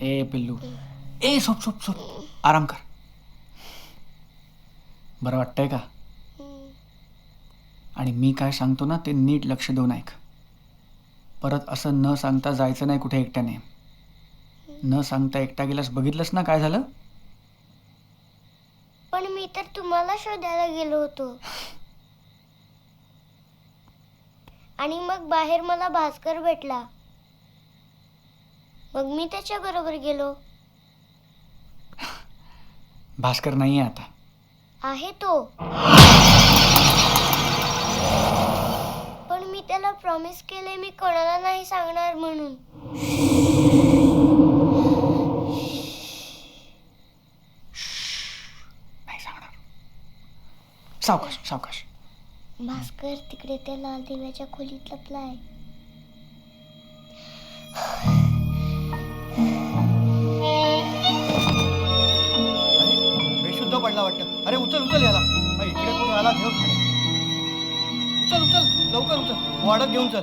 ए पिल्लू, ए झोप झोप झोप, आराम कर. बरं वाटतंय का? आणि मी काय सांगतो ना ते नीट लक्ष देऊन ऐक. परत असं न सांगता जायचं नाही कुठे एकट्याने. न सांगता एकटा गेलास, बघितलंस ना काय झालं? पण मी तर तुम्हाला शोधायला गेलो होतो. आणि मग बाहेर मला भास्कर भेटला. मग मी त्याच्या बरोबर गेलो. भास्कर नाहीये आता. आहे तो. पण मी त्याला प्रॉमिस केले मी कोणाला नाही सांगणार म्हणून. नाही सांगणार. सावकाश सावकाश. भास्कर तिकडे त्या लाल दिव्याच्या खोलीत लपलाय. अरे बेशुद्ध पडला वाटतं. अरे उचल उचल याला. इकडे कोणी आला घेऊन खाणे. उचल उचल लवकर उचल. वाढत घेऊन चल.